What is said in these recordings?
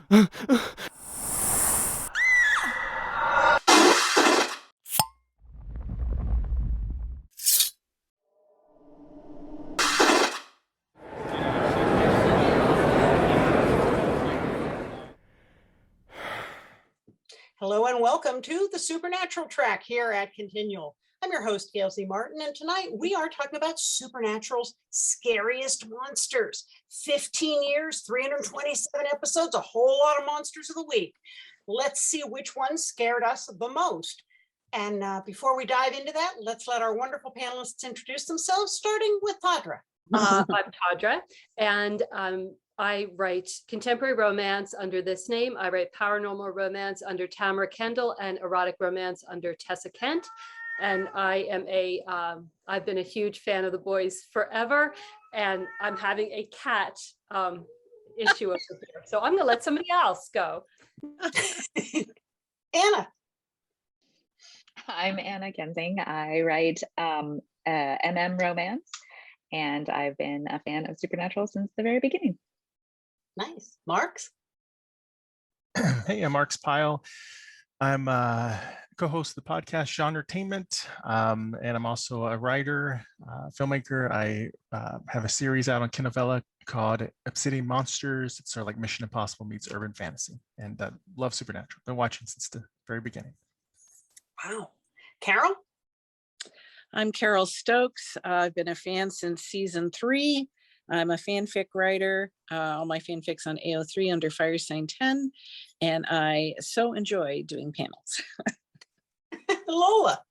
Hello and welcome to the Supernatural track here at Continual. I'm your host, Gail C. Martin, and tonight we are talking about Supernatural's scariest monsters. 15 years, 327 episodes, a whole lot of monsters of the week. Let's see which ones scared us the most. And before we dive into that, let's let our wonderful panelists introduce themselves, starting with Todra. I'm Tawdra, and I write contemporary romance under this name. I write paranormal romance under Tamara Kandle and erotic romance under Tessa Kent. And I've been a huge fan of the boys forever, and I'm having a cat issue over here. So I'm gonna let somebody else go. Anna. I'm Anna Kensing. I write MM romance, and I've been a fan of Supernatural since the very beginning. Nice. Marx? Hey, I'm Marx Pyle. I'm co-host of the podcast Genretainment, and I'm also a writer, filmmaker. I have a series out on Kinovella called Obsidian Monsters. It's sort of like Mission Impossible meets urban fantasy, and love Supernatural. Been watching since the very beginning. Wow. Carole? I'm Carole Stokes. I've been a fan since season 3. I'm a fanfic writer. All my fanfics on AO3 under Fire Sign 10, and I so enjoy doing panels. Lola.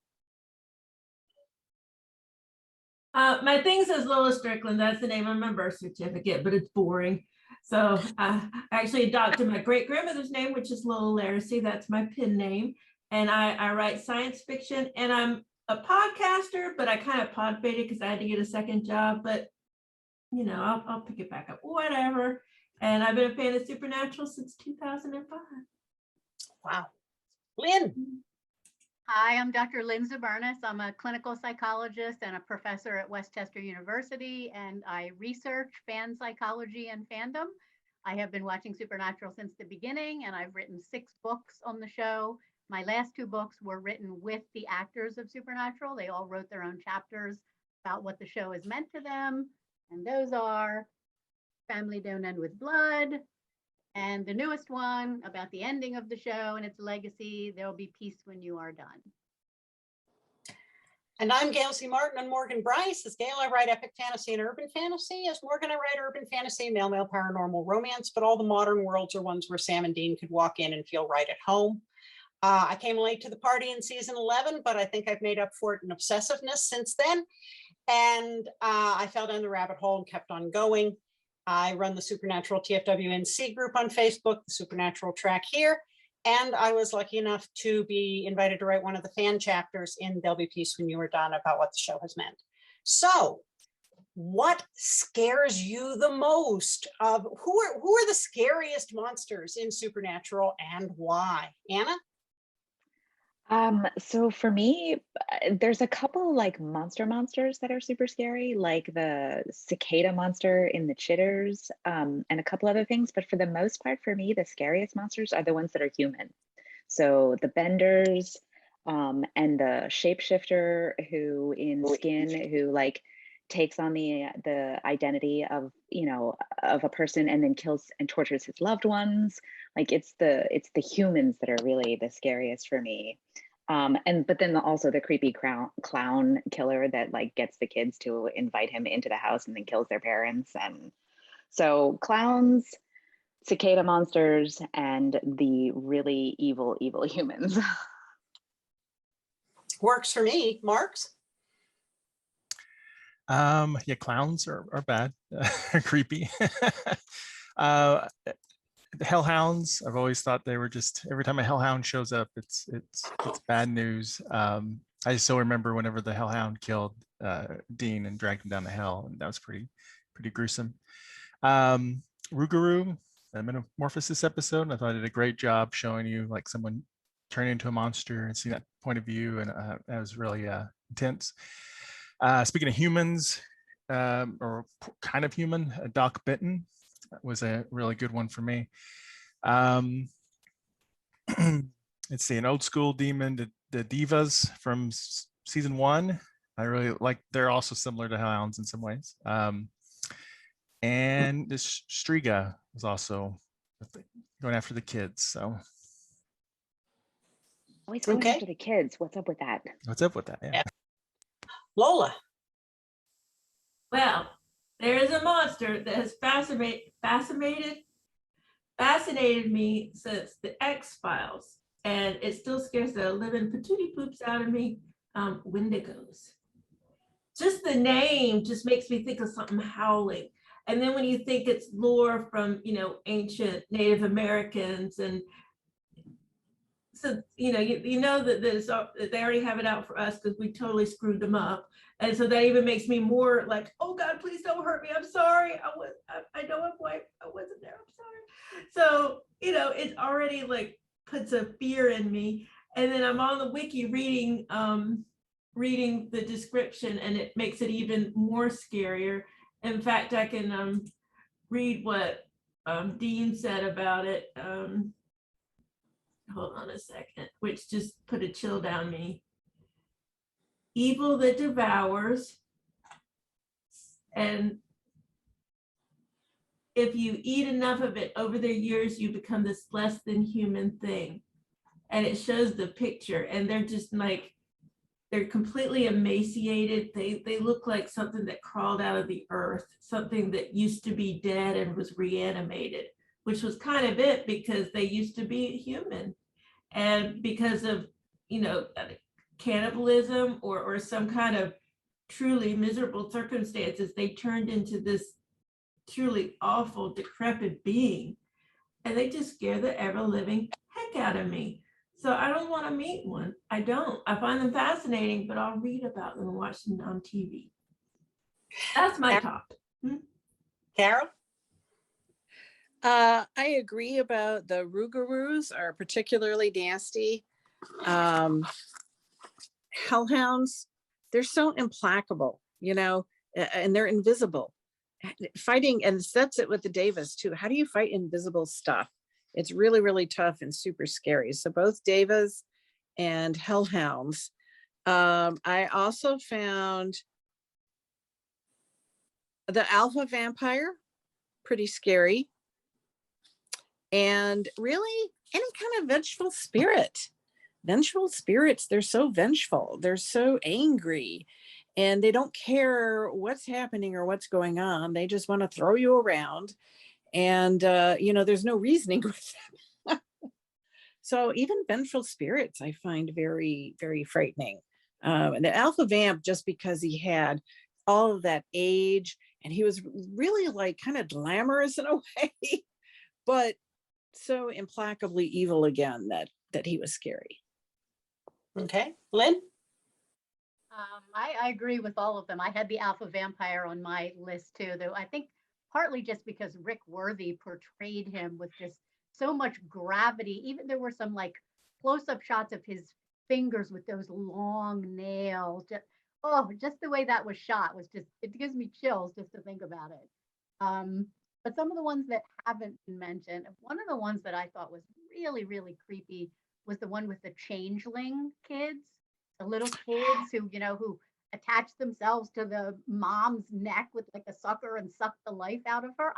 My thing says Lola Strickland. That's the name on my birth certificate, but it's boring. So I actually adopted my great-grandmother's name, which is Lola Laracy. That's my pen name. And I write science fiction, and I'm a podcaster, but I kind of pod baited because I had to get a second job. But you know, I'll pick it back up, whatever. And I've been a fan of Supernatural since 2005. Wow. Lynn. Hi, I'm Dr. Lynn Zubernis. I'm a clinical psychologist and a professor at Westchester University, and I research fan psychology and fandom. I have been watching Supernatural since the beginning, and I've written 6 books on the show. My last 2 books were written with the actors of Supernatural. They all wrote their own chapters about what the show has meant to them. And those are Family Don't End with Blood, and the newest one about the ending of the show and its legacy, There Will Be Peace When You Are Done. And I'm Gail C. Martin and Morgan Bryce. As Gail, I write epic fantasy and urban fantasy. As Morgan, I write urban fantasy, male paranormal romance, but all the modern worlds are ones where Sam and Dean could walk in and feel right at home. I came late to the party in season 11, but I think I've made up for it in obsessiveness since then. And I fell down the rabbit hole and kept on going. I run the Supernatural TFWNC group on Facebook, the Supernatural track here. And I was lucky enough to be invited to write one of the fan chapters in There'll Be Peace When You Are Done about what the show has meant. So what scares you the most? Who are the scariest monsters in Supernatural and why? Anna? So for me, there's a couple like monsters that are super scary, like the cicada monster in the Chitters, and a couple other things. But for the most part, for me, the scariest monsters are the ones that are human. So the Benders, and the shapeshifter who in Skin, who like takes on the identity of, you know, of a person and then kills and tortures his loved ones. Like it's the humans that are really the scariest for me. But then also the creepy clown killer that like gets the kids to invite him into the house and then kills their parents. And so clowns, cicada monsters, and the really evil humans. Works for me. Marx? Yeah, clowns are bad, creepy. The Hellhounds, I've always thought they were just, every time a Hellhound shows up, it's bad news. I still remember whenever the Hellhound killed Dean and dragged him down to hell, and that was pretty gruesome. Rougarou, the Metamorphosis episode, I thought it did a great job showing you like someone turning into a monster and seeing that point of view, and that was really intense. Speaking of humans, or kind of human, Doc Benton was a really good one for me. Um, let's see, an old school demon, the Divas from season 1. I really like, they're also similar to Hellhounds in some ways. And this Striga is also going after the kids. So Always going Okay. after the kids. What's up with that? what's up with that? Yeah. Lola. Well, there is a monster that has fascinated me since the X-Files, and it still scares the living patootie poops out of me. Wendigos. Just the name just makes me think of something howling. And then when you think it's lore from, ancient Native Americans, and so, you know that they already have it out for us because we totally screwed them up. And so that even makes me more like, oh God, please don't hurt me. I'm sorry. I know I'm white. I wasn't there. I'm sorry. So, it already like puts a fear in me. And then I'm on the wiki reading the description, and it makes it even more scarier. In fact, I can read what Dean said about it. Hold on a second, which just put a chill down me. Evil that devours, and if you eat enough of it over the years, you become this less than human thing. And it shows the picture, and they're just like, they're completely emaciated. They look like something that crawled out of the earth, something that used to be dead and was reanimated, which was kind of it because they used to be human. And because of, cannibalism or some kind of truly miserable circumstances, they turned into this truly awful, decrepit being. And they just scare the ever-living heck out of me. So I don't want to meet one. I don't. I find them fascinating, but I'll read about them and watch them on TV. That's my top. Carole? I agree about the Rougarous are particularly nasty. Hellhounds, they're so implacable, and they're invisible. Fighting, and that's it with the Devas too. How do you fight invisible stuff? It's really, really tough and super scary. So both Devas and Hellhounds. I also found the Alpha Vampire, pretty scary. And really any kind of vengeful spirit. Vengeful spirits, they're so vengeful. They're so angry. And they don't care what's happening or what's going on. They just want to throw you around. And, there's no reasoning with them. So even vengeful spirits, I find very, very frightening. And the Alpha Vamp, just because he had all of that age and he was really like kind of glamorous in a way, but so implacably evil again that he was scary. Okay. Lynn? I agree with all of them. I had the Alpha Vampire on my list too, though I think partly just because Rick Worthy portrayed him with just so much gravity. Even there were some like close-up shots of his fingers with those long nails. Just the way that was shot was just, it gives me chills just to think about it. But some of the ones that haven't been mentioned, one of the ones that I thought was really, really creepy was the one with the changeling kids, the little kids who attach themselves to the mom's neck with like a sucker and suck the life out of her.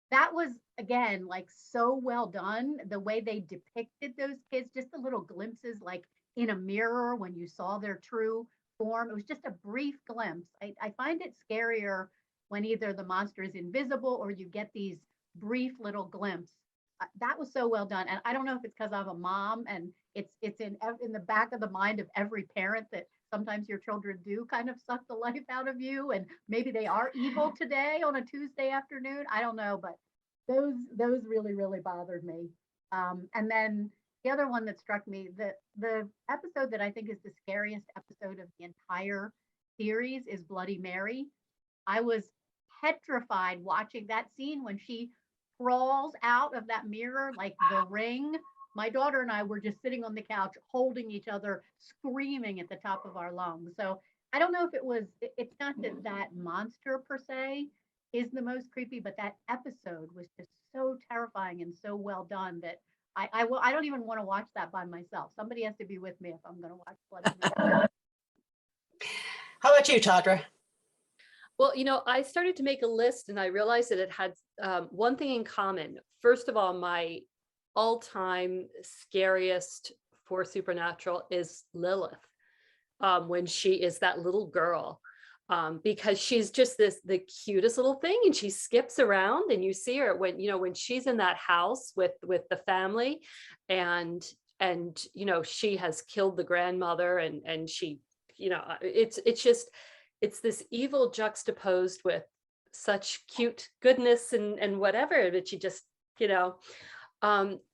That was, again, like so well done. The way they depicted those kids, just the little glimpses, like in a mirror when you saw their true form. It was just a brief glimpse. I find it scarier when either the monster is invisible or you get these brief little glimpses. That was so well done. And I don't know if it's because I'm a mom and it's in the back of the mind of every parent that sometimes your children do kind of suck the life out of you, and maybe they are evil today on a Tuesday afternoon. I don't know, but those really, really bothered me. And then the other one that struck me, the episode that I think is the scariest episode of the entire series is Bloody Mary. I was petrified watching that scene when she crawls out of that mirror like the Ring. My daughter and I were just sitting on the couch holding each other, screaming at the top of our lungs. So I don't know if it's not that monster per se is the most creepy, but that episode was just so terrifying and so well done that I don't even want to watch that by myself. Somebody has to be with me if I'm going to watch Blood Simulator. How about you, Todra? Well, I started to make a list and I realized that it had one thing in common. First of all, my all-time scariest for supernatural is Lilith, when she is that little girl, because she's just the cutest little thing, and she skips around, and you see her when she's in that house with the family, and she has killed the grandmother, and she, it's this evil juxtaposed with such cute goodness and whatever, but she just,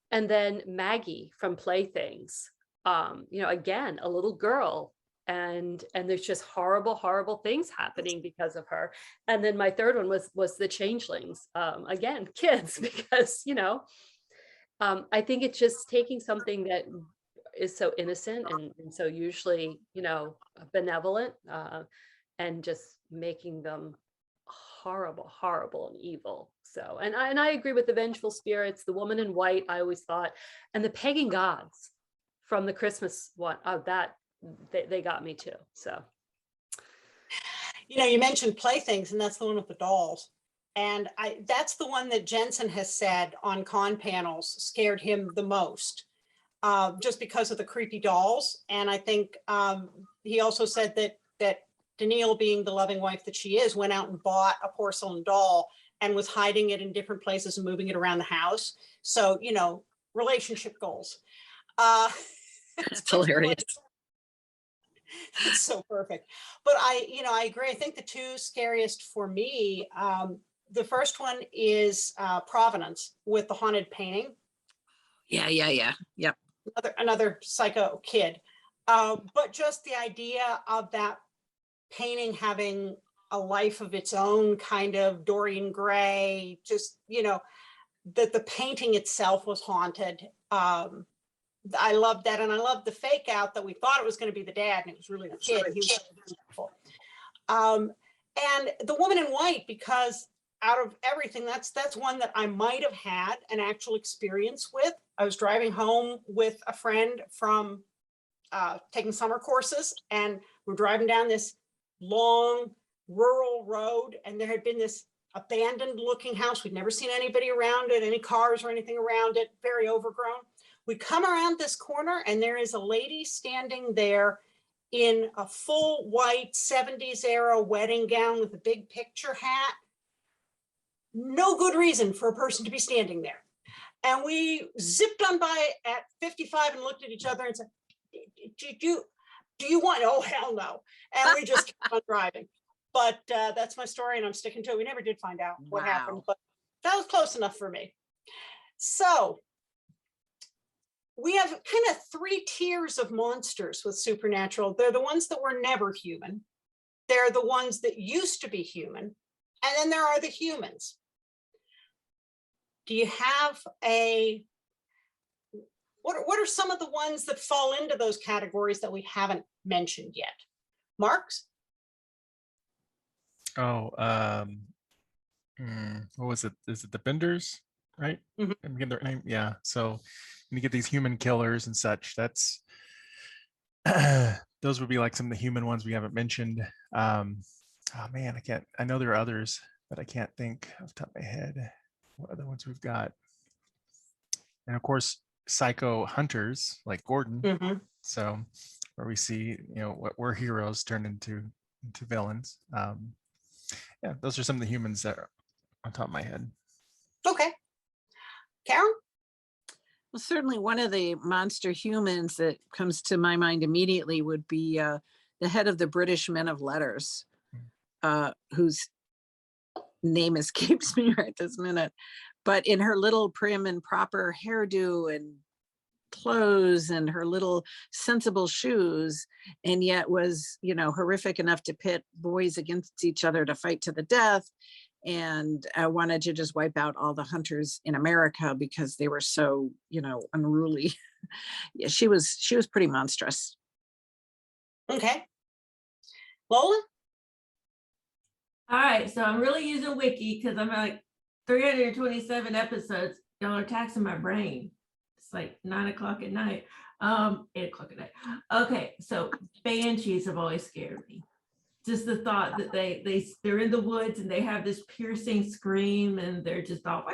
and then Maggie from Playthings, again, a little girl, and there's just horrible things happening because of her. And then my third one was the Changelings, again, kids, because, I think it's just taking something that is so innocent and so usually, benevolent, and just making them horrible and evil. So, and I agree with the vengeful spirits, the woman in white, I always thought, and the pagan gods from the Christmas one, that they got me too. So, you mentioned Playthings, and that's the one with the dolls. And that's the one that Jensen has said on con panels scared him the most, just because of the creepy dolls. And I think he also said that Danielle, being the loving wife that she is, went out and bought a porcelain doll and was hiding it in different places and moving it around the house. So, relationship goals. It's hilarious. It's so perfect. But I agree. I think the two scariest for me, the first one is Provenance with the haunted painting. Yeah. Yep. Another psycho kid. But just the idea of that painting having a life of its own, kind of Dorian Gray, just, that the painting itself was haunted. I loved that. And I loved the fake out that we thought it was going to be the dad, and it was really the kid. He was beautiful. And the woman in white, because out of everything, that's one that I might have had an actual experience with. I was driving home with a friend from taking summer courses, and we're driving down this long rural road, and there had been this abandoned looking house. We'd never seen anybody around it, any cars or anything around it, very overgrown. We come around this corner, and there is a lady standing there in a full white 70s era wedding gown with a big picture hat. No good reason for a person to be standing there. And we zipped on by at 55 and looked at each other and said, do you want, oh, hell no. And we just kept on driving. But that's my story, and I'm sticking to it. We never did find out what happened, but that was close enough for me. So we have kind of three tiers of monsters with supernatural. They're the ones that were never human. They're the ones that used to be human. And then there are the humans. Do you have what are some of the ones that fall into those categories that we haven't mentioned yet? Marx? Oh, what was it? Is it the Benders, right? Mhm. And get their name, yeah. So when you get these human killers and such, that's those would be like some of the human ones we haven't mentioned. Oh man, I know there are others, but I can't think off the top of my head what other ones we've got. And of course, psycho hunters like Gordon. Mm-hmm. So where we see, what were heroes turned into villains. Yeah, those are some of the humans that are on top of my head. Okay. Carole? Well, certainly one of the monster humans that comes to my mind immediately would be the head of the British Men of Letters, whose name escapes me right this minute. But in her little prim and proper hairdo and clothes and her little sensible shoes, and yet was, horrific enough to pit boys against each other to fight to the death, and wanted to just wipe out all the hunters in America because they were so, unruly. Yeah, she was pretty monstrous. Okay. Lola? All right, so I'm really using Wiki because I'm like, 327 episodes. Y'all are taxing my brain. It's like 9 o'clock at night. 8 o'clock at night. Okay, so Banshees have always scared me. Just the thought that they're in the woods and they have this piercing scream and they're just all.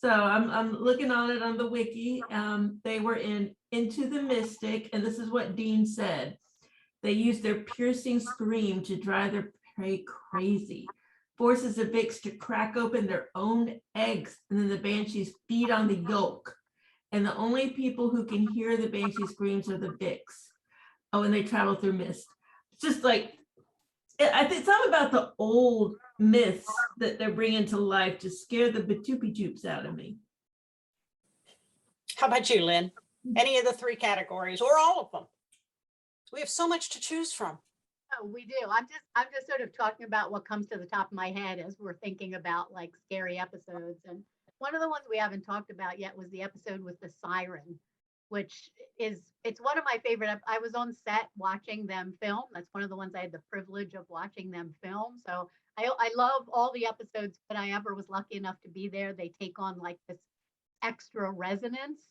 So I'm looking on it on the wiki. They were in Into the Mystic, and this is what Dean said. They use their piercing scream to drive their prey crazy, forces the Vix to crack open their own eggs, and then the Banshees feed on the yolk. And the only people who can hear the Banshee screams are the Vix. Oh, and they travel through mist. It's just like, I think something about the old myths that they're bringing to life to scare the batoopy-joops out of me. How about you, Lynn? Any of the 3 categories or all of them? We have so much to choose from. Oh, we do. I'm just sort of talking about what comes to the top of my head as we're thinking about like scary episodes. And one of the ones we haven't talked about yet was the episode with the siren, which it's one of my favorite. I was on set watching them film. That's one of the ones I had the privilege of watching them film. So I love all the episodes that I ever was lucky enough to be there. They take on like this extra resonance.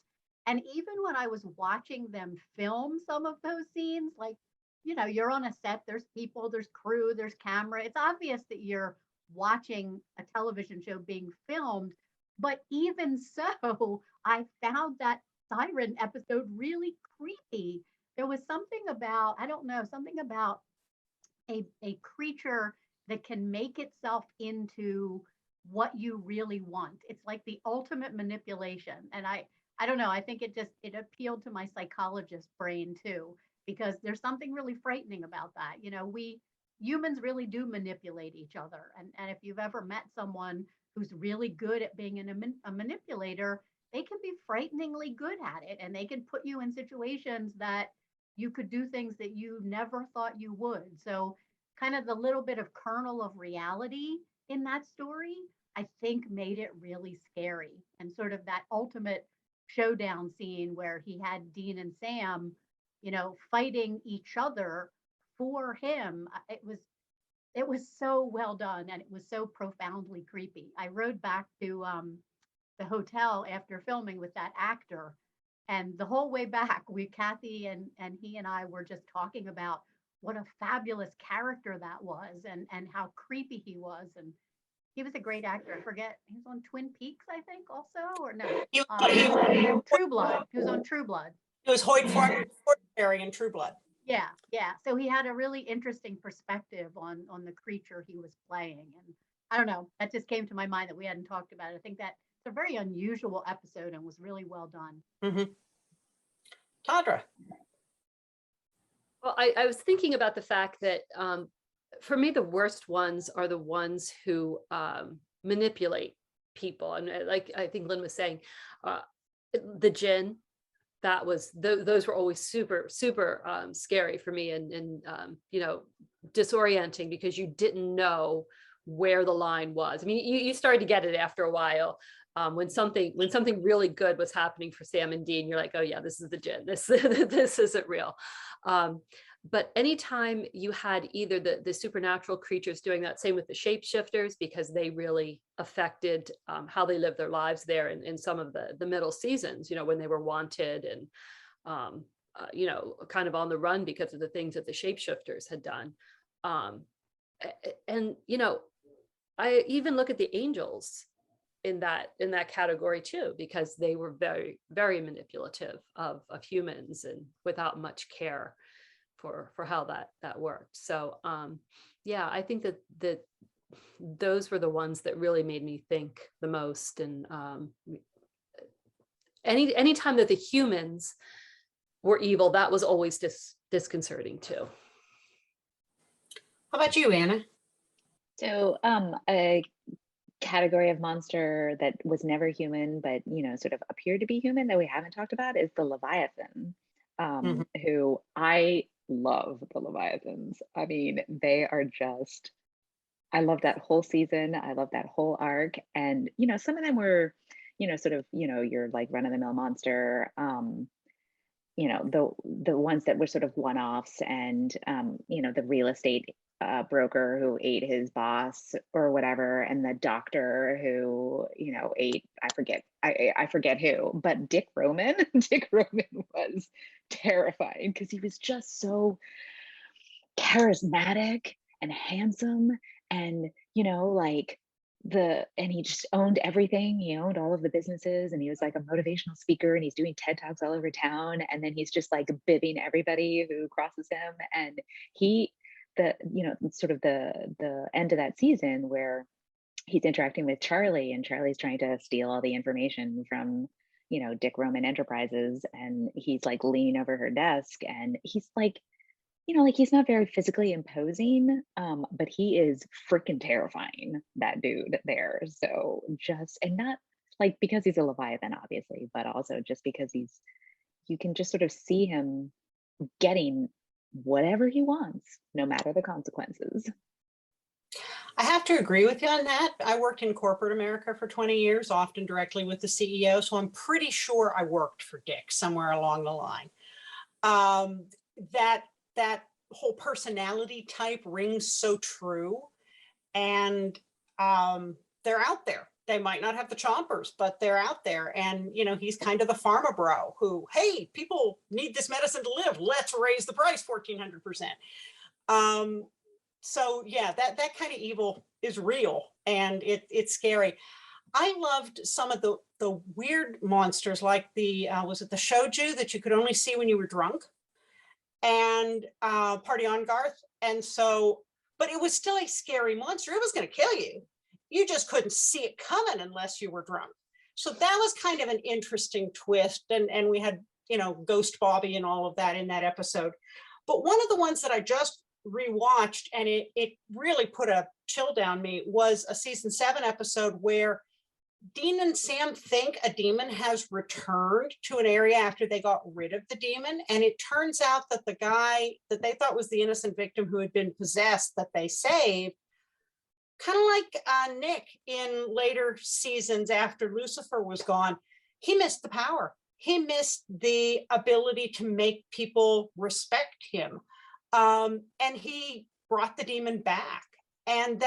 And even when I was watching them film some of those scenes, like, you know, you're on a set, there's people, there's crew, there's camera. It's obvious that you're watching a television show being filmed. But even so, I found that siren episode really creepy. There was something about, I don't know, something about a creature that can make itself into what you really want. It's like the ultimate manipulation. And I don't know, I think it appealed to my psychologist brain too, because there's something really frightening about that. You know, we humans really do manipulate each other. And if you've ever met someone who's really good at being a manipulator, they can be frighteningly good at it. And they can put you in situations that you could do things that you never thought you would. So kind of the little bit of kernel of reality in that story, I think made it really scary. And sort of that ultimate showdown scene where he had Dean and Sam, you know, fighting each other for him. It was so well done, and it was so profoundly creepy. I rode back to the hotel after filming with that actor, and the whole way back, Kathy and he and I were just talking about what a fabulous character that was, and how creepy he was. And he was a great actor. I forget, he was on Twin Peaks, I think, also, or no? True Blood. He was on True Blood. It was Hoyt Fortenberry in True Blood. Yeah. So he had a really interesting perspective on the creature he was playing. And I don't know, that just came to my mind that we hadn't talked about it. I think that it's a very unusual episode and was really well done. Mm-hmm. Todra. Well, I was thinking about the fact that for me, the worst ones are the ones who manipulate people. And like I think Lynn was saying, the djinn, that was, those were always super, super scary for me and you know, disorienting because you didn't know where the line was. I mean, you started to get it after a while. When something really good was happening for Sam and Dean, you're like, oh yeah, this is the djinn. This isn't real. But anytime you had either the supernatural creatures doing that, same with the shapeshifters, because they really affected how they lived their lives there in some of the middle seasons, you know, when they were wanted and, you know, kind of on the run because of the things that the shapeshifters had done. And, you know, I even look at the angels in that category too, because they were very, very manipulative of humans and without much care for how that worked. So yeah, I think that those were the ones that really made me think the most. And any time that the humans were evil, that was always disconcerting too. How about you, Anna? So a category of monster that was never human, but, you know, sort of appeared to be human that we haven't talked about is the Leviathan, who I love the Leviathans. I mean, they are just, I love that whole season. I love that whole arc. And, you know, some of them were, you know, sort of, you know, your like run-of-the-mill monster, you know, the ones that were sort of one-offs and, you know, the real estate broker who ate his boss or whatever, and the doctor who, ate, I forget who, but Dick Roman was terrifying because he was just so charismatic and handsome, and and he just owned everything. He owned all of the businesses, and he was like a motivational speaker, and he's doing TED Talks all over town, and then he's just like bibbing everybody who crosses him. And sort of the end of that season where he's interacting with Charlie, and Charlie's trying to steal all the information from Dick Roman Enterprises, and he's like leaning over her desk, and he's like, he's not very physically imposing, but he is freaking terrifying, that dude there. So and not like because he's a Leviathan, obviously, but also just because you can just sort of see him getting whatever he wants, no matter the consequences. I have to agree with you on that. I worked in corporate America for 20 years, often directly with the CEO. So I'm pretty sure I worked for Dick somewhere along the line. That whole personality type rings so true. And they're out there. They might not have the chompers, but they're out there. And, he's kind of the pharma bro who, hey, people need this medicine to live. Let's raise the price 1,400%. So yeah, that kind of evil is real, and it's scary. I loved some of the weird monsters, like was it the shoju that you could only see when you were drunk, and Party on Garth. And so, but it was still a scary monster. It was going to kill you. You just couldn't see it coming unless you were drunk. So that was kind of an interesting twist. And we had, Ghost Bobby and all of that in that episode. But one of the ones that I just rewatched, and it really put a chill down me, was a season 7 episode where Dean and Sam think a demon has returned to an area after they got rid of the demon. And it turns out that the guy that they thought was the innocent victim who had been possessed that they saved, kind of like Nick in later seasons after Lucifer was gone, he missed the power. He missed the ability to make people respect him. And he brought the demon back. And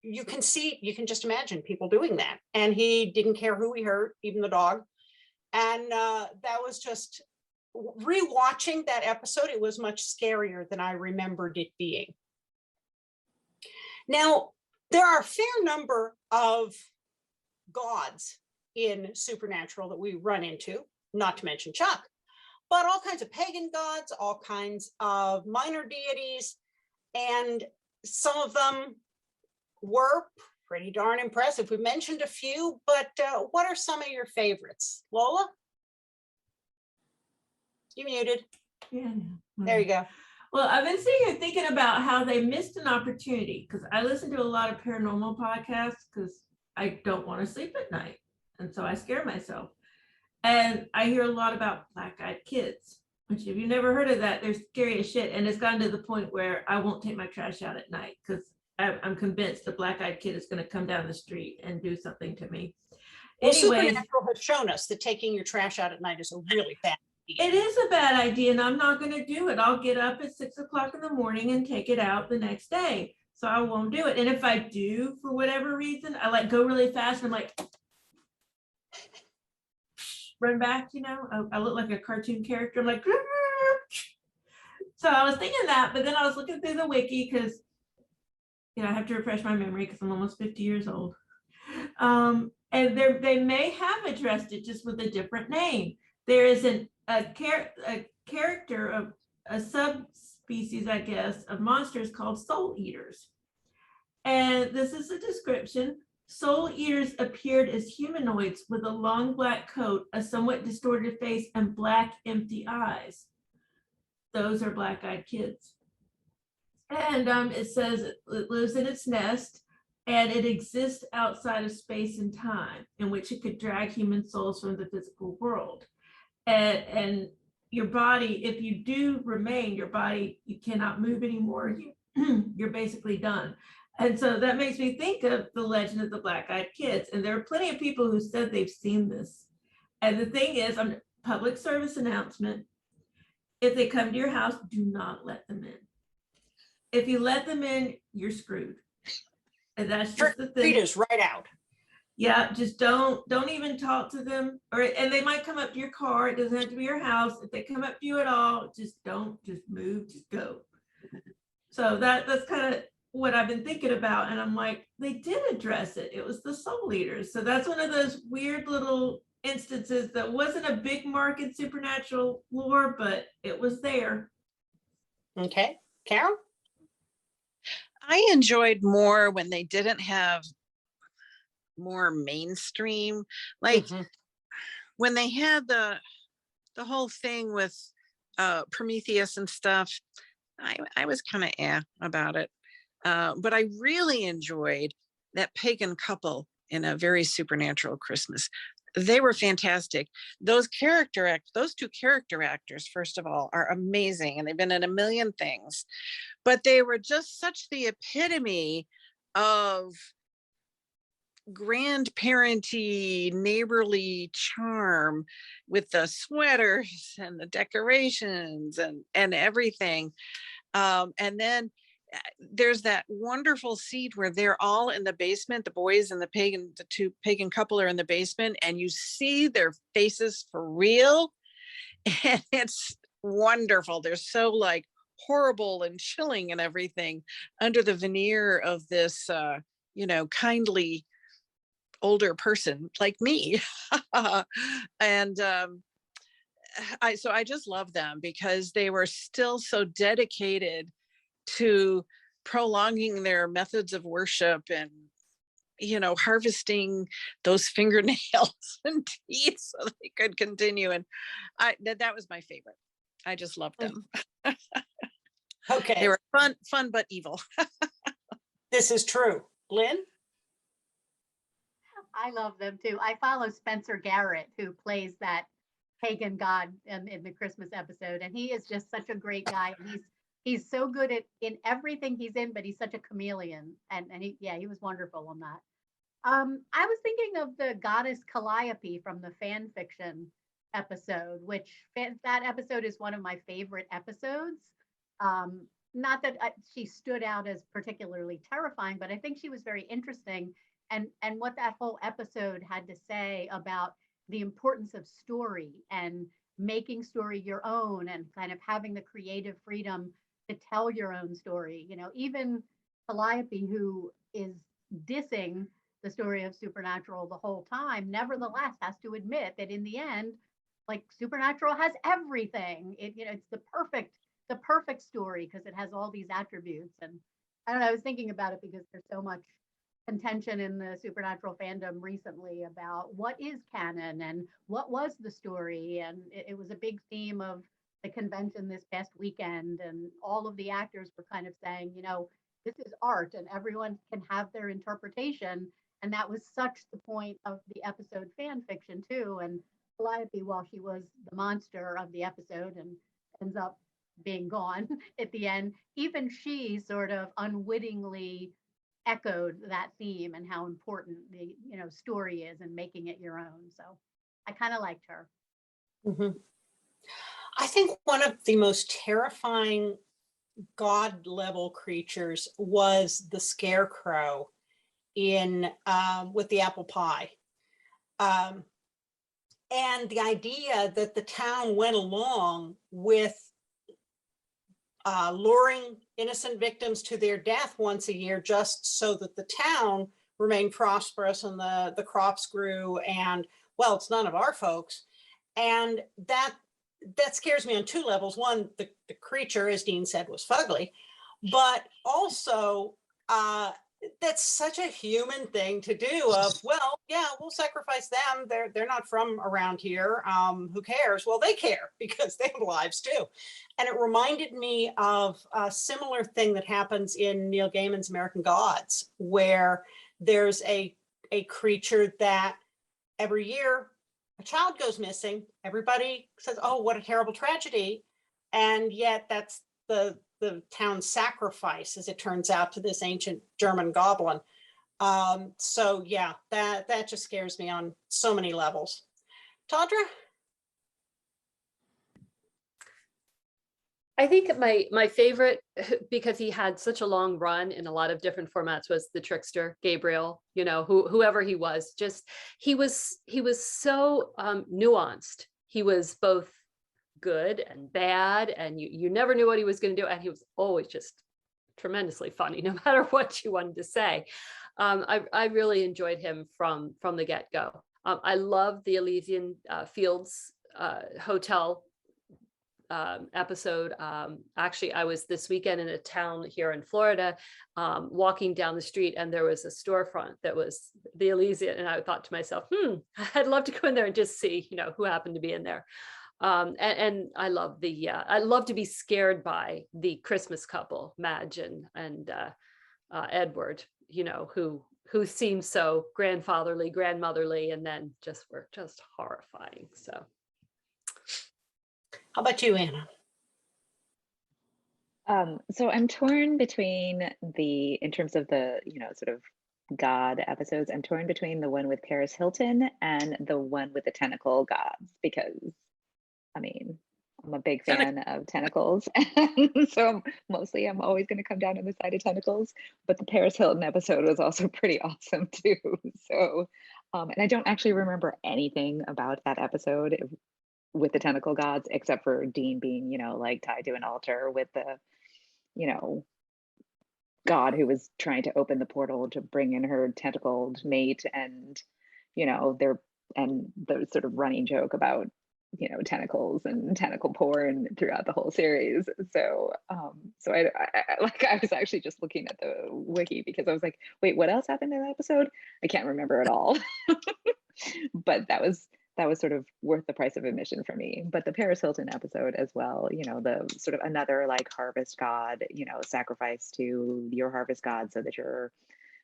you can just imagine people doing that. And he didn't care who he hurt, even the dog. And that was just, rewatching that episode, it was much scarier than I remembered it being. Now, there are a fair number of gods in Supernatural that we run into, not to mention Chuck, but all kinds of pagan gods, all kinds of minor deities, and some of them were pretty darn impressive. We mentioned a few, but what are some of your favorites? Lola? You muted. Yeah. There you go. Well, I've been sitting here thinking about how they missed an opportunity, because I listen to a lot of paranormal podcasts because I don't want to sleep at night. And so I scare myself. And I hear a lot about black-eyed kids, which if you've never heard of that, they're scary as shit. And it's gotten to the point where I won't take my trash out at night because I'm convinced a black-eyed kid is going to come down the street and do something to me. Well, Supernatural has shown us that taking your trash out at night is a really bad idea. It is a bad idea, and I'm not going to do it. I'll get up at 6 o'clock in the morning and take it out the next day. So I won't do it. And if I do, for whatever reason, I go really fast and I'm like, run back, I look like a cartoon character. I'm like, so I was thinking that, but then I was looking through the wiki because, I have to refresh my memory because I'm almost 50 years old. And they may have addressed it just with a different name. There is a character of a subspecies, I guess, of monsters called soul eaters. And this is a description. Soul eaters appeared as humanoids with a long black coat, a somewhat distorted face, and black empty eyes. Those are black-eyed kids. And it says it lives in its nest, and it exists outside of space and time, in which it could drag human souls from the physical world. And your body, if you do remain, your body, you cannot move anymore. You're basically done. And so that makes me think of the legend of the black-eyed kids. And there are plenty of people who said they've seen this. And the thing is, public service announcement, if they come to your house, do not let them in. if you let them in, you're screwed. And that's Trick just the or thing. treaters right out. Yeah, just don't even talk to them. And they might come up to your car. It doesn't have to be your house. If they come up to you at all, just move, just go. So that's kind of what I've been thinking about. And I'm like, they did address it. It was the soul eaters. So that's one of those weird little instances that wasn't a big mark in supernatural lore, but it was there. Okay, Carole? I enjoyed more when they didn't have more mainstream, like when they had the whole thing with Prometheus and stuff. I was kind of about it, but I really enjoyed that pagan couple in A Very Supernatural Christmas. They were fantastic. Those two character actors, first of all, are amazing, and they've been in a million things, but they were just such the epitome of grandparenty, neighborly charm with the sweaters and the decorations and everything. And then there's that wonderful scene where they're all in the basement, the boys and the two pagan couple are in the basement, and you see their faces for real. And it's wonderful. They're so like horrible and chilling and everything under the veneer of this, kindly older person like me. And I just love them because they were still so dedicated to prolonging their methods of worship and harvesting those fingernails and teeth so they could continue. And that was my favorite. I just loved them. Okay, they were fun but evil. this is true. Lynn? I love them too. I follow Spencer Garrett, who plays that pagan god in the Christmas episode, and he is just such a great guy. He's so good in everything he's in, but he's such a chameleon, and he was wonderful on that. I was thinking of the goddess Calliope from the fan fiction episode, which that episode is one of my favorite episodes. Not that she stood out as particularly terrifying, but I think she was very interesting. And what that whole episode had to say about the importance of story and making story your own and kind of having the creative freedom to tell your own story. Even Calliope, who is dissing the story of Supernatural the whole time, nevertheless has to admit that in the end, like, Supernatural has everything. It's the perfect story because it has all these attributes. And I don't know, I was thinking about it because there's so much contention in the Supernatural fandom recently about what is canon and what was the story. And it was a big theme of the convention this past weekend, and all of the actors were kind of saying, this is art and everyone can have their interpretation. And that was such the point of the episode fan fiction too. And Calliope, while she was the monster of the episode and ends up being gone at the end, even she sort of unwittingly echoed that theme and how important the story is and making it your own. So I kind of liked her. I think one of the most terrifying god level creatures was the Scarecrow in with the apple pie. And the idea that the town went along with luring innocent victims to their death once a year just so that the town remained prosperous and the crops grew, and, well, it's none of our folks. And that scares me on two levels. One, the creature, as Dean said, was fugly, but also that's such a human thing to do of, well, yeah, we'll sacrifice them. They're not from around here. Who cares? Well, they care because they have lives too. And it reminded me of a similar thing that happens in Neil Gaiman's American Gods, where there's a creature that every year a child goes missing. Everybody says, oh, what a terrible tragedy. And yet that's the town's sacrifice, as it turns out, to this ancient German goblin. So yeah, that just scares me on so many levels. Todra? I think my favorite, because he had such a long run in a lot of different formats, was the trickster Gabriel. You know, whoever he was, just he was so nuanced. He was both good and bad, and you never knew what he was going to do, and he was always just tremendously funny, no matter what you wanted to say. I really enjoyed him from the get-go. I love the Elysian Fields Hotel episode. Actually, I was this weekend in a town here in Florida, walking down the street, and there was a storefront that was the Elysian, and I thought to myself, I'd love to go in there and just see, who happened to be in there. And I love I love to be scared by the Christmas couple, Madge and Edward, who seemed so grandfatherly, grandmotherly, and then were just horrifying. So. How about you, Anna? So I'm torn between in terms of the, sort of God episodes, I'm torn between the one with Paris Hilton and the one with the tentacle gods, because I'm a big fan of tentacles. So mostly I'm always going to come down on the side of tentacles, but the Paris Hilton episode was also pretty awesome too. So, and I don't actually remember anything about that episode with the tentacle gods, except for Dean being, like tied to an altar with the, god who was trying to open the portal to bring in her tentacled mate, and, the sort of running joke about, tentacles and tentacle porn throughout the whole series. So, I was actually just looking at the wiki because I was like, wait, what else happened in that episode? I can't remember at all. But that was sort of worth the price of admission for me. But the Paris Hilton episode as well, the sort of another like harvest god, sacrifice to your harvest god so that your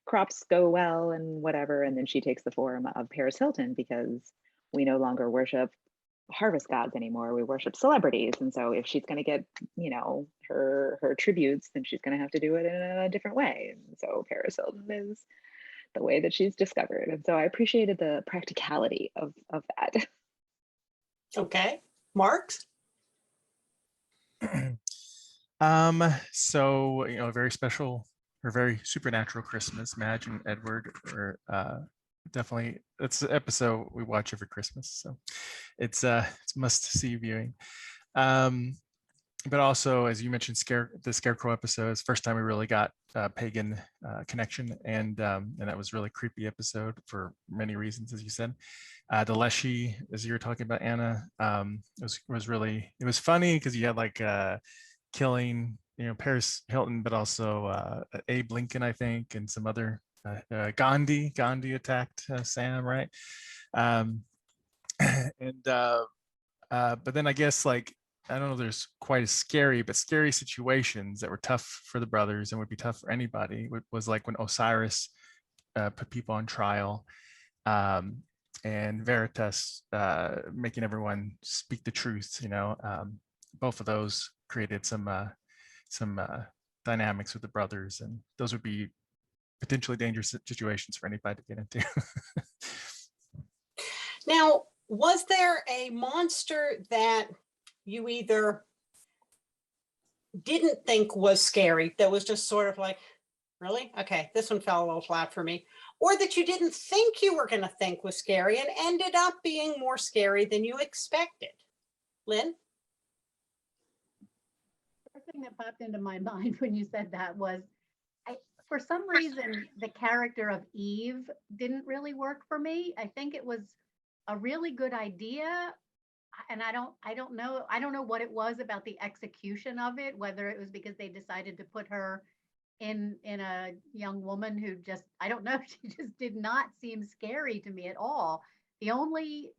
crops go well and whatever. And then she takes the form of Paris Hilton because we no longer worship harvest gods anymore. We worship celebrities. And so if she's going to get, her tributes, then she's going to have to do it in a different way. And so Paris Hilton is the way that she's discovered. And so I appreciated the practicality of that. Okay. Marx? So, a very special or very supernatural Christmas. Madge and Edward were definitely, it's an episode we watch every Christmas. So it's must-see viewing. But also, as you mentioned, the Scarecrow episode is the first time we really got pagan connection, and that was a really creepy episode for many reasons, as you said. The Leshy, as you were talking about, Anna, it was funny because you had like killing, Paris Hilton, but also Abe Lincoln, I think, and some other Gandhi attacked Sam, right? But then I guess like, I don't know if there's quite as scary, but scary situations that were tough for the brothers and would be tough for anybody was like when Osiris put people on trial, and Veritas making everyone speak the truth. Both of those created some dynamics with the brothers, and those would be potentially dangerous situations for anybody to get into. Now, was there a monster that you either didn't think was scary, that was just sort of like, really? Okay, this one fell a little flat for me. Or that you didn't think you were going to think was scary and ended up being more scary than you expected? Lynn? First thing that popped into my mind when you said that was, for some reason, the character of Eve didn't really work for me. I think it was a really good idea, and I don't know what it was about the execution of it, whether it was because they decided to put her in a young woman who just, I don't know, she just did not seem scary to me at all. The only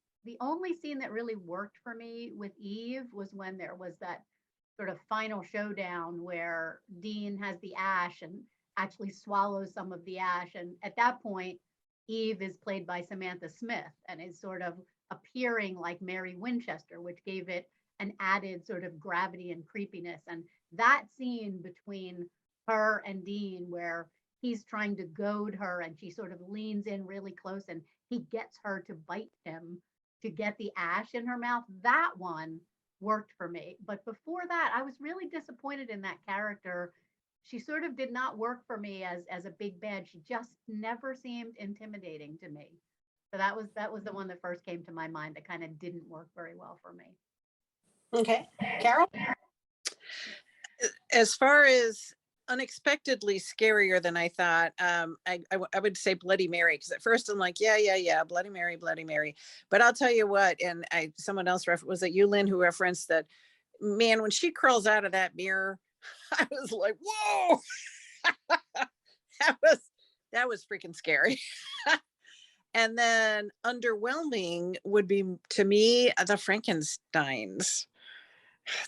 scene that really worked for me with Eve was when there was that sort of final showdown where Dean has the ash and actually swallows some of the ash, and at that point Eve is played by Samantha Smith and is sort of appearing like Mary Winchester, which gave it an added sort of gravity and creepiness. And that scene between her and Dean, where he's trying to goad her and she sort of leans in really close and he gets her to bite him to get the ash in her mouth, that one worked for me. But before that, I was really disappointed in that character. She sort of did not work for me as a big bad. She just never seemed intimidating to me. So that was the one that first came to my mind that kind of didn't work very well for me. Okay, Carole? As far as unexpectedly scarier than I thought, I would say Bloody Mary, because at first I'm like, yeah, Bloody Mary, Bloody Mary. But I'll tell you what, and someone else was it you, Lynn, who referenced that, man, when she crawls out of that mirror, I was like, whoa, that was freaking scary. And then underwhelming would be, to me, the Frankensteins,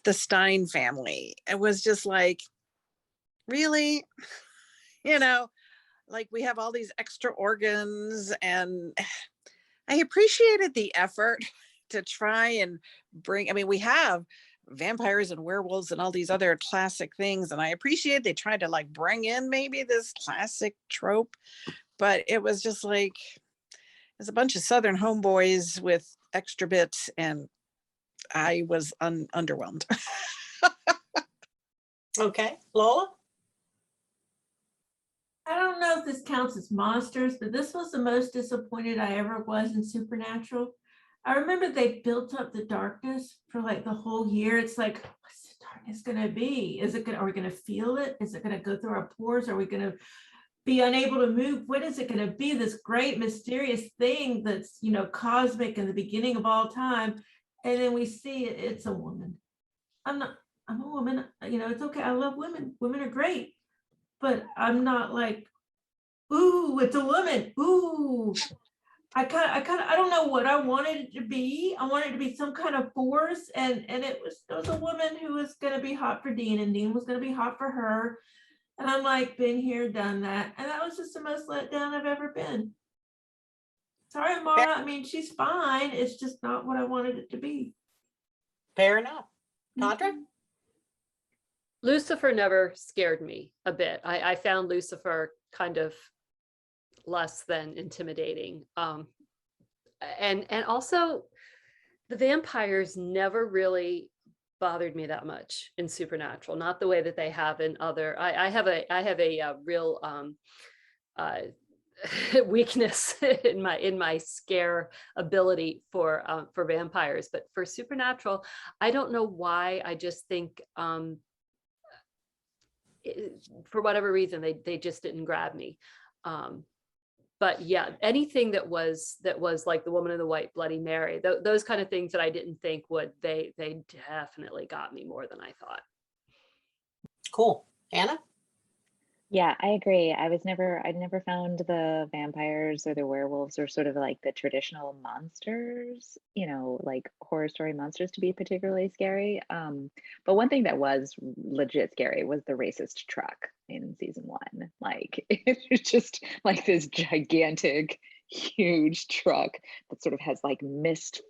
the Stein family. It was just like, really? You know, like we have all these extra organs, and I appreciated the effort to try and bring, I mean, we have vampires and werewolves and all these other classic things, and I appreciate they tried to like bring in maybe this classic trope, but it was just like, there's a bunch of Southern homeboys with extra bits, and I was underwhelmed. Okay, Lola? I don't know if this counts as monsters, but this was the most disappointed I ever was in Supernatural. I remember they built up the darkness for like the whole year. It's like, what's the darkness gonna be? Are we gonna feel it? Is it gonna go through our pores? Are we gonna be unable to move? What is it gonna be? This great mysterious thing that's, cosmic and the beginning of all time. And then we see it's a woman. I'm a woman, it's okay. I love women. Women are great. But I'm not like, ooh, it's a woman. Ooh. I don't know what I wanted it to be. I wanted it to be some kind of force. And it was a woman who was gonna be hot for Dean, and Dean was gonna be hot for her. And I'm like, been here, done that. And that was just the most let down I've ever been. Sorry, Mara. I mean, she's fine. It's just not what I wanted it to be. Fair enough. Todra? Lucifer never scared me a bit. I found Lucifer kind of less than intimidating. And also the vampires never really bothered me that much in Supernatural, not the way that they have in other. I have a real weakness in my scare ability for vampires, but for Supernatural, I don't know why. I just think for whatever reason they just didn't grab me. But yeah, anything that was like the Woman in the White, Bloody Mary, those kind of things that I didn't think would, they definitely got me more than I thought. Cool. Anna? Yeah, I agree. I'd never found the vampires or the werewolves or sort of like the traditional monsters, like horror story monsters to be particularly scary. But one thing that was legit scary was the racist truck in season 1. Like it was just like this gigantic, huge truck that sort of has like mist,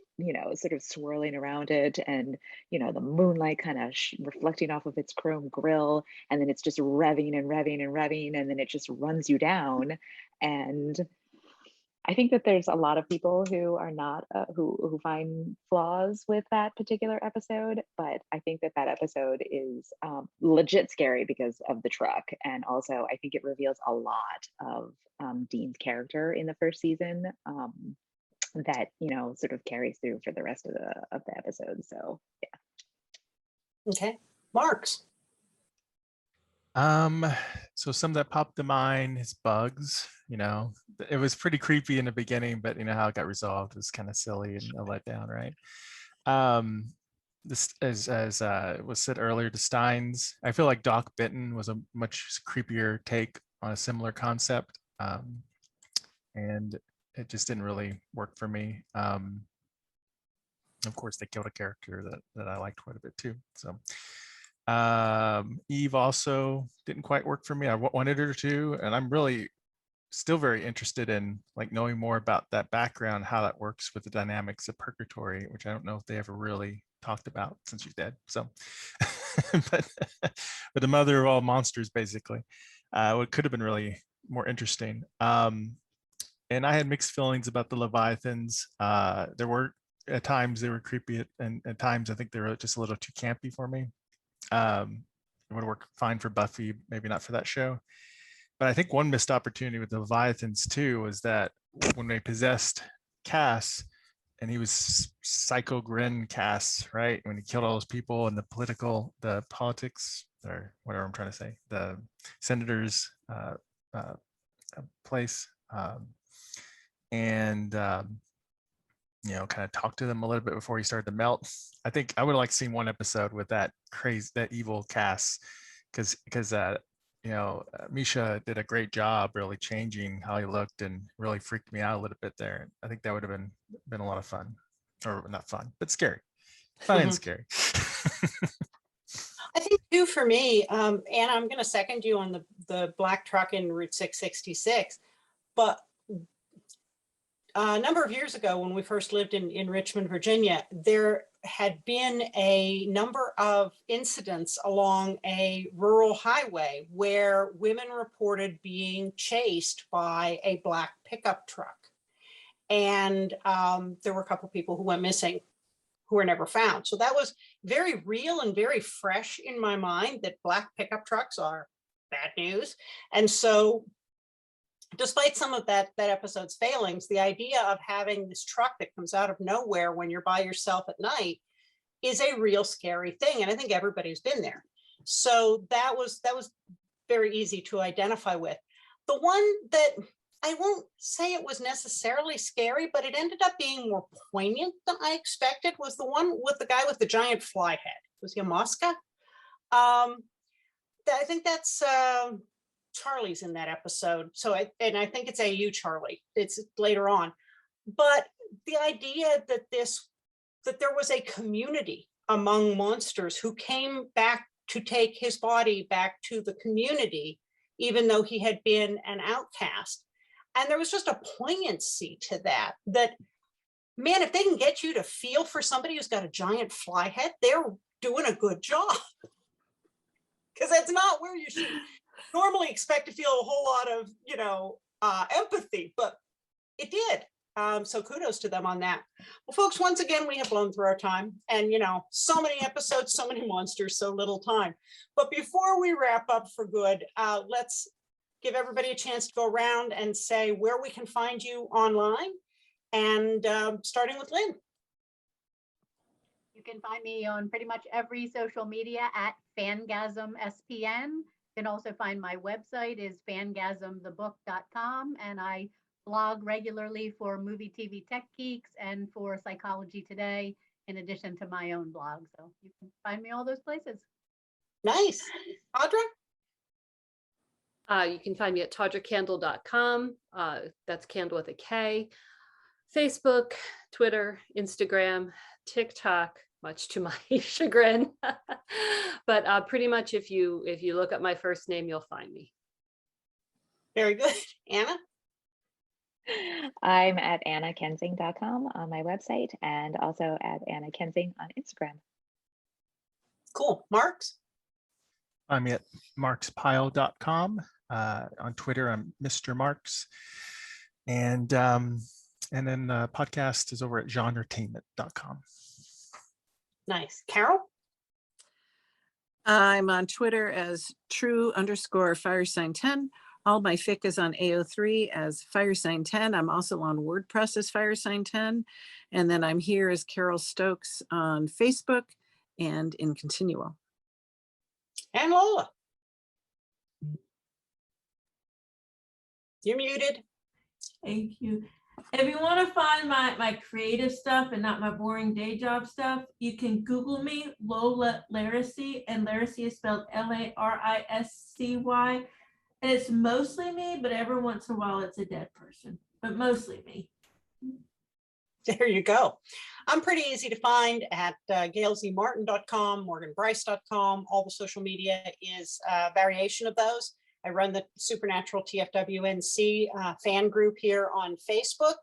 sort of swirling around it, and the moonlight kind of reflecting off of its chrome grille, and then it's just revving and revving and revving, and then it just runs you down. And I think that there's a lot of people who are not who find flaws with that particular episode, but I think that episode is legit scary because of the truck, and also I think it reveals a lot of Dean's character in the first season. That sort of carries through for the rest of the episode. So yeah. Okay. Marx? So some that popped to mind is bugs. It was pretty creepy in the beginning, but how it got resolved was kind of silly and a letdown, right? This, as was said earlier, the Steins, I feel like Doc Benton was a much creepier take on a similar concept, and it just didn't really work for me. Of course, they killed a character that I liked quite a bit too. So Eve also didn't quite work for me. I wanted her to, and I'm really still very interested in like knowing more about that background, how that works with the dynamics of purgatory, which I don't know if they ever really talked about since she's dead. So, but the mother of all monsters, basically, what could have been really more interesting. And I had mixed feelings about the Leviathans. There were at times they were creepy, and at times I think they were just a little too campy for me. It would work fine for Buffy, maybe not for that show. But I think one missed opportunity with the Leviathans too was that when they possessed Cass, and he was Psycho Grin Cass, right? When he killed all those people in the politics, or whatever I'm trying to say, the senator's place, and you know, kind of talk to them a little bit before he started to melt. I think I would like seeing one episode with that evil Cass, because you know, Misha did a great job really changing how he looked and really freaked me out a little bit there. I think that would have been a lot of fun, or not fun, but scary, fun and scary. I think too, for me, Anna, I'm going to second you on the black truck in Route 666, but a number of years ago when we first lived in Richmond, Virginia, there had been a number of incidents along a rural highway where women reported being chased by a black pickup truck. And there were a couple of people who went missing who were never found. So that was very real and very fresh in my mind, that black pickup trucks are bad news. And so despite some of that episode's failings, the idea of having this truck that comes out of nowhere when you're by yourself at night is a real scary thing. And I think everybody's been there. So that was very easy to identify with. The one that I won't say it was necessarily scary, but it ended up being more poignant than I expected, was the one with the guy with the giant fly head. Was he a Mosca? I think that's Charlie's in that episode. So I think it's AU Charlie. It's later on. But the idea that there was a community among monsters who came back to take his body back to the community, even though he had been an outcast. And there was just a poignancy to that, man, if they can get you to feel for somebody who's got a giant fly head, they're doing a good job. Because that's not where you should normally expect to feel a whole lot of, empathy, but it did. So kudos to them on that. Well, folks, once again, we have blown through our time, and so many episodes, so many monsters, so little time. But before we wrap up for good, let's give everybody a chance to go around and say where we can find you online, and starting with Lynn. You can find me on pretty much every social media at FangasmSPN. You can also find my website is fangasmthebook.com, and I blog regularly for Movie TV Tech Geeks and for Psychology Today, in addition to my own blog. So you can find me all those places. Nice. Tawdra? You can find me at tawdrakandle.com. That's Kandle with a K. Facebook, Twitter, Instagram, TikTok, much to my chagrin. But pretty much if you look up my first name, you'll find me. Very good. Anna? I'm at annakensing.com on my website, and also at Anna Kensing on Instagram. Cool. Marx? I'm at marxpyle.com. On Twitter, I'm Mr. Marx. And then the podcast is over at genretainment.com. Nice. Carole? I'm on Twitter as true_firesign10. All my fic is on AO3 as firesign10. I'm also on WordPress as firesign10. And then I'm here as Carole Stokes on Facebook and in Continual. And Lola? You're muted. Thank you. If you want to find my creative stuff and not my boring day job stuff, you can Google me, Lola Laracy, and Laracy is spelled Laricy. And it's mostly me, but every once in a while it's a dead person, but mostly me. There you go. I'm pretty easy to find at gailzmartin.com, morganbryce.com. All the social media is a variation of those. I run the Supernatural TFWNC fan group here on Facebook,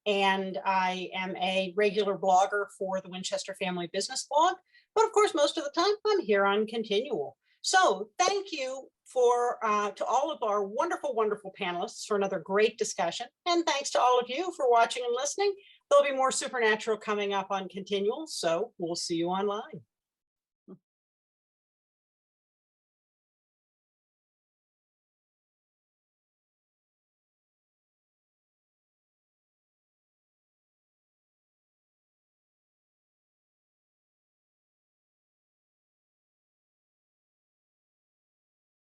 and I am a regular blogger for the Winchester Family Business Blog. But of course, most of the time I'm here on Continual. So thank you to all of our wonderful, wonderful panelists for another great discussion. And thanks to all of you for watching and listening. There'll be more Supernatural coming up on Continual, so we'll see you online.